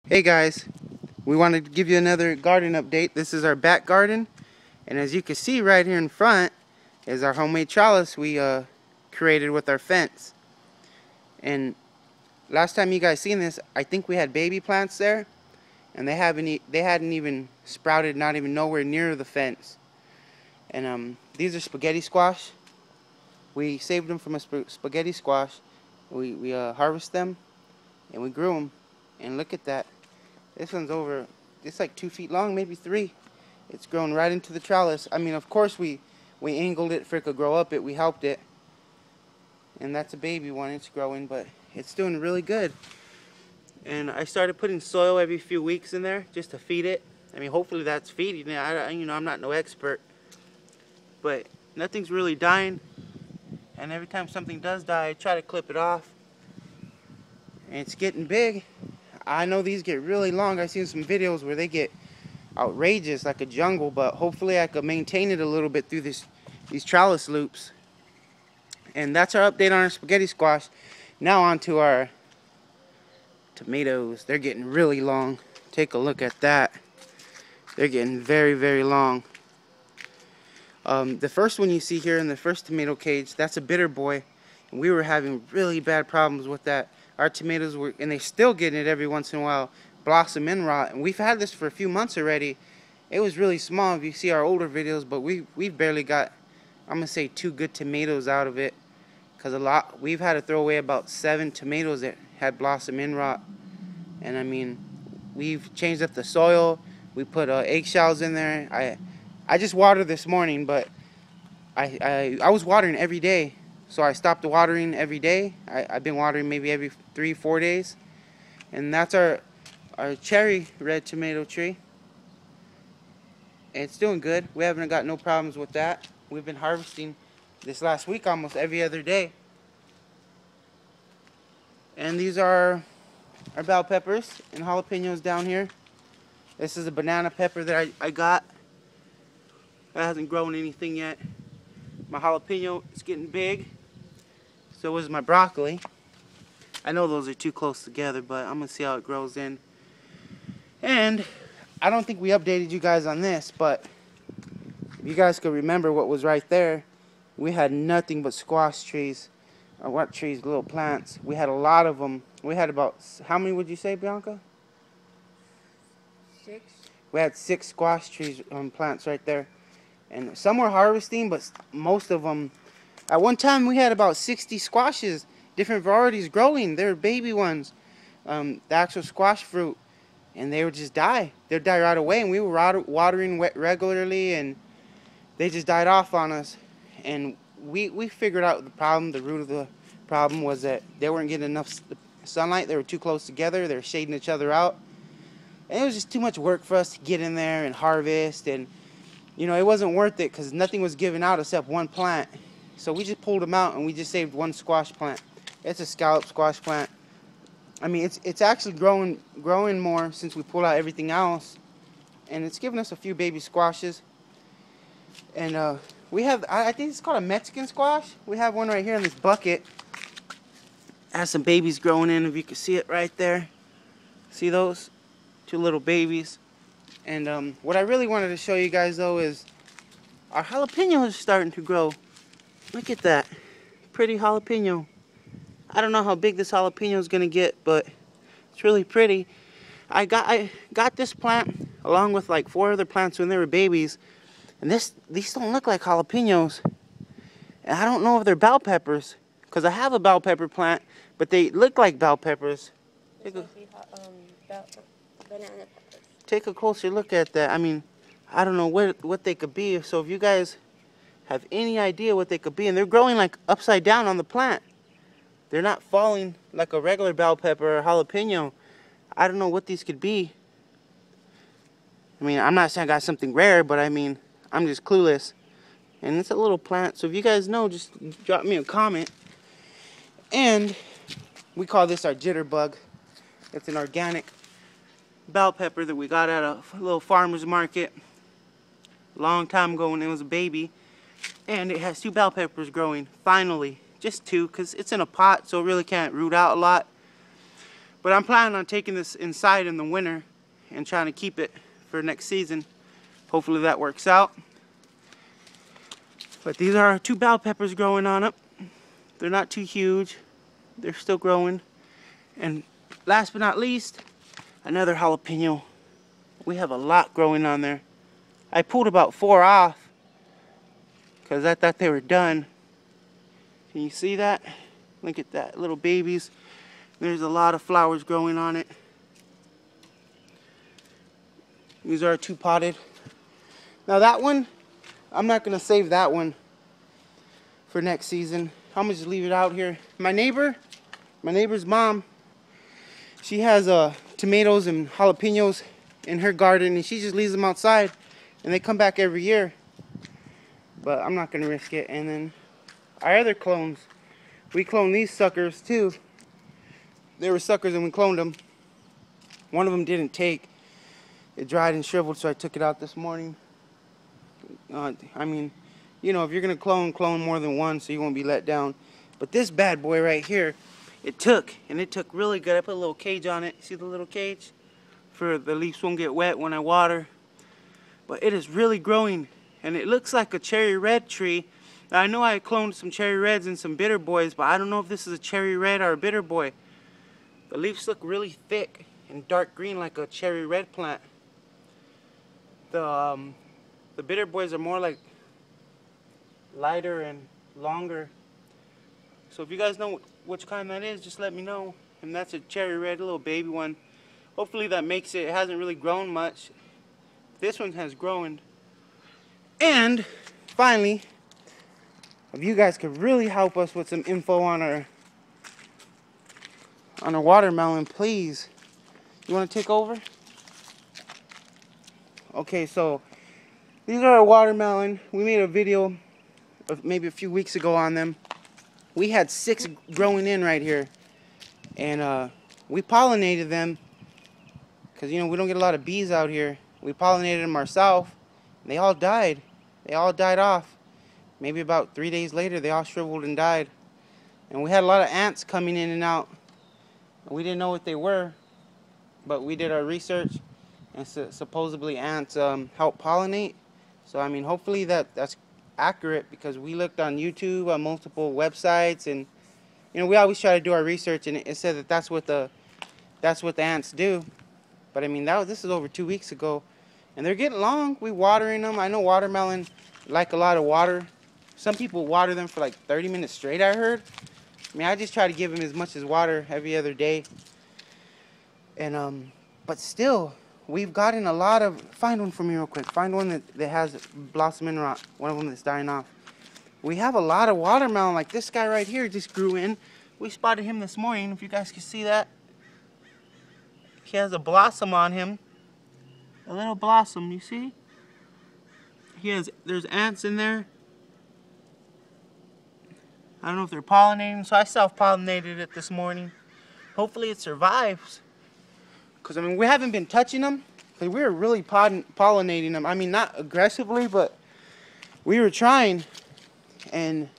Hey guys, we wanted to give you another garden update. This is our back garden, and as you can see right here in front is our homemade trellis we created with our fence. And last time you guys seen this, I think we had baby plants there, and they hadn't even sprouted, not even nowhere near the fence. And these are spaghetti squash. We saved them from a spaghetti squash. We harvested them and we grew them, and look at that. This one's it's like 2 feet long, maybe 3. It's grown right into the trellis. I mean, of course we angled it for it could grow up. We helped it. And that's a baby one. It's growing, but it's doing really good. And I started putting soil every few weeks in there just to feed it. I mean, hopefully that's feeding it. I'm not no expert. But nothing's really dying. And every time something does die, I try to clip it off. And it's getting big. I know these get really long. I've seen some videos where they get outrageous, like a jungle, but hopefully I could maintain it a little bit through these trellis loops. And that's our update on our spaghetti squash. Now on to our tomatoes. They're getting really long. Take a look at that. They're getting very, very long. The first one you see here in the first tomato cage, that's a bitter boy. And we were having really bad problems with that. Our tomatoes were, and they still getting it every once in a while, blossom and rot. And we've had this for a few months already. It was really small if you see our older videos, but we've barely got, I'm gonna say, 2 good tomatoes out of it. Because we've had to throw away about 7 tomatoes that had blossom and rot. And I mean, we've changed up the soil. We put eggshells in there. I just watered this morning, but I was watering every day. So I stopped watering every day. I've been watering maybe every 3-4 days. And that's our cherry red tomato tree. It's doing good. We haven't got no problems with that. We've been harvesting this last week almost every other day. And these are our bell peppers and jalapenos down here. This is a banana pepper that I got. That hasn't grown anything yet. My jalapeno is getting big. So is my broccoli. I know those are too close together, but I'm going to see how it grows in. And I don't think we updated you guys on this, but if you guys could remember what was right there, we had nothing but squash trees. Or what trees? Little plants. We had a lot of them. We had about, how many would you say, Bianca? 6. We had 6 squash trees, plants right there. And some were harvesting, but most of them, at one time we had about 60 squashes, different varieties growing. They were baby ones, the actual squash fruit, and they would just die. They'd die right away, and we were watering regularly, and they just died off on us. And we figured out the problem. The root of the problem was that they weren't getting enough sunlight. They were too close together. They were shading each other out. And it was just too much work for us to get in there and harvest, and it wasn't worth it because nothing was giving out except one plant. So we just pulled them out and we just saved one squash plant. It's a scallop squash plant. I mean, it's actually growing more since we pulled out everything else, and it's giving us a few baby squashes. And we have, I think it's called a Mexican squash. We have one right here in this bucket. It has some babies growing in, if you can see it right there. See those? 2 little babies. And what I really wanted to show you guys though is our jalapeno is starting to grow. Look at that. Pretty jalapeno. I don't know how big this jalapeno is going to get, but it's really pretty. I got this plant along with like 4 other plants when they were babies. And these don't look like jalapenos. And I don't know if they're bell peppers, because I have a bell pepper plant, but they look like bell peppers. Banana peppers. Take a closer look at that. I mean, I don't know what they could be. So if you guys have any idea what they could be, and they're growing like upside down on the plant. They're not falling like a regular bell pepper or jalapeno. I don't know what these could be. I mean, I'm not saying I got something rare, but I mean, I'm just clueless. And it's a little plant, so if you guys know, just drop me a comment. And we call this our jitterbug. It's an organic bell pepper that we got at a little farmer's market a long time ago when it was a baby. And it has 2 bell peppers growing, finally. Just 2, because it's in a pot, so it really can't root out a lot. But I'm planning on taking this inside in the winter and trying to keep it for next season. Hopefully that works out. But these are our 2 bell peppers growing on up. They're not too huge. They're still growing. And last but not least, another jalapeno. We have a lot growing on there. I pulled about 4 off because I thought they were done. Can you see that? Look at that, little babies. There's a lot of flowers growing on it. These are 2 potted. Now that one, I'm not gonna save that one for next season. I'm gonna just leave it out here. My neighbor's mom, she has tomatoes and jalapenos in her garden, and she just leaves them outside, and they come back every year. But I'm not gonna risk it. And then our other clones, we cloned these suckers too. They were suckers and we cloned them. One of them didn't take. It dried and shriveled, so I took it out this morning. I mean, you know, if you're gonna clone more than one so you won't be let down. But this bad boy right here, it took really good. I put a little cage on it. See the little cage? For the leaves won't get wet when I water. But it is really growing, and it looks like a cherry red tree. Now, I know I cloned some cherry reds and some bitter boys, but I don't know if this is a cherry red or a bitter boy. The leaves look really thick and dark green like a cherry red plant. The bitter boys are more like lighter and longer. So if you guys know which kind that is, just let me know. And that's a cherry red, little baby one. Hopefully that makes it. It hasn't really grown much. This one has grown. And finally, if you guys could really help us with some info on our watermelon, please. You want to take over? Okay, so these are our watermelon. We made a video of maybe a few weeks ago on them. We had 6 growing in right here, and we pollinated them because, you know, we don't get a lot of bees out here. We pollinated them ourselves, and they all died. They all died off. Maybe about 3 days later, they all shriveled and died. And we had a lot of ants coming in and out. We didn't know what they were, but we did our research, and supposedly ants help pollinate. So I mean, hopefully that's accurate, because we looked on YouTube, on multiple websites, and you know, we always try to do our research, and it said that that's what the ants do. But I mean, this is over 2 weeks ago, and they're getting long. We watering them. I know watermelon like a lot of water. Some people water them for like 30 minutes straight, I heard. I mean, I just try to give them as much as water every other day. And but still, we've gotten a lot of. Find one for me real quick. Find one that has blossom and rot. One of them that's dying off. We have a lot of watermelon. Like this guy right here just grew in. We spotted him this morning. If you guys can see that, he has a blossom on him. A little blossom. You see? There's ants in there. I don't know if they're pollinating, so I self-pollinated it this morning. Hopefully it survives. Because, I mean, we haven't been touching them. But we were really pollinating them. I mean, not aggressively, but we were trying. And,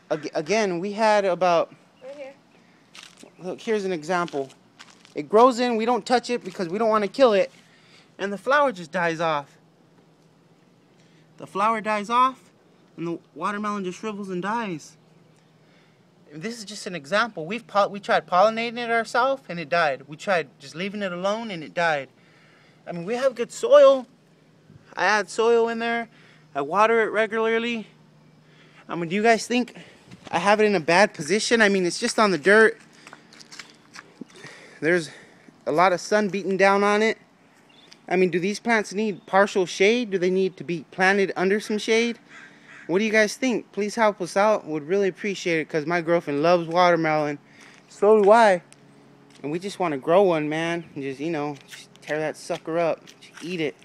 again, we had about... Right here. Look, here's an example. It grows in, we don't touch it because we don't want to kill it. And the flower just dies off. The flower dies off, and the watermelon just shrivels and dies. This is just an example. We tried pollinating it ourselves, and it died. We tried just leaving it alone, and it died. I mean, we have good soil. I add soil in there. I water it regularly. I mean, do you guys think I have it in a bad position? I mean, it's just on the dirt. There's a lot of sun beating down on it. I mean, do these plants need partial shade? Do they need to be planted under some shade? What do you guys think? Please help us out. Would really appreciate it, because my girlfriend loves watermelon. So do I. And we just want to grow one, man. And just, you know, just tear that sucker up. Just eat it.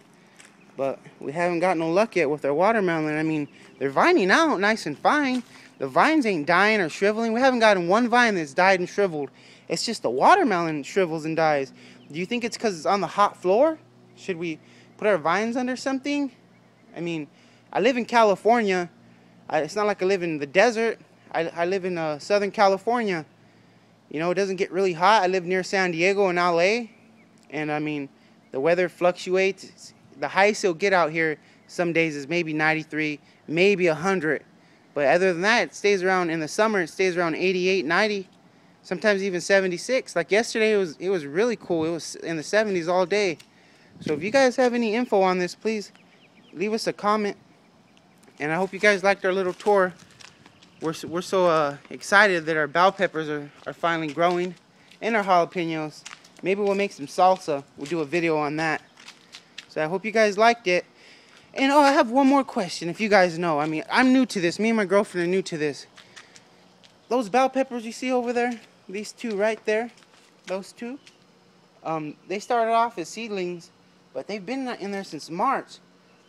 But we haven't got no luck yet with our watermelon. I mean, they're vining out nice and fine. The vines ain't dying or shriveling. We haven't gotten one vine that's died and shriveled. It's just the watermelon shrivels and dies. Do you think it's because it's on the hot floor? Should we put our vines under something? I mean, I live in California. It's not like I live in the desert. I live in Southern California. You know, it doesn't get really hot. I live near San Diego in LA, and I mean, the weather fluctuates. The highest it'll get out here some days is maybe 93, maybe 100. But other than that, it stays around in the summer. It stays around 88, 90, sometimes even 76. Like yesterday, it was really cool. It was in the 70s all day. So if you guys have any info on this, please leave us a comment. And I hope you guys liked our little tour. We're so excited that our bell peppers are finally growing, and our jalapenos. Maybe we'll make some salsa. We'll do a video on that. So I hope you guys liked it. And oh, I have one more question. If you guys know, I mean, I'm new to this. Me and my girlfriend are new to this. Those bell peppers you see over there, these two right there, those two, they started off as seedlings, but they've been in there since March.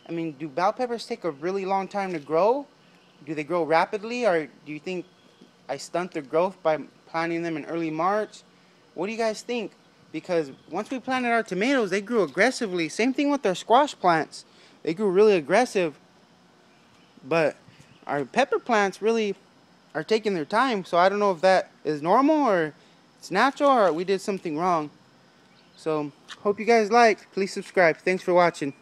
I mean, do bell peppers take a really long time to grow? Do they grow rapidly, or do you think I stunt their growth by planting them in early March? What do you guys think? Because once we planted our tomatoes, they grew aggressively. Same thing with our squash plants. They grew really aggressive. But our pepper plants really are taking their time. So I don't know if that is normal or it's natural or we did something wrong. So hope you guys liked. Please subscribe. Thanks for watching.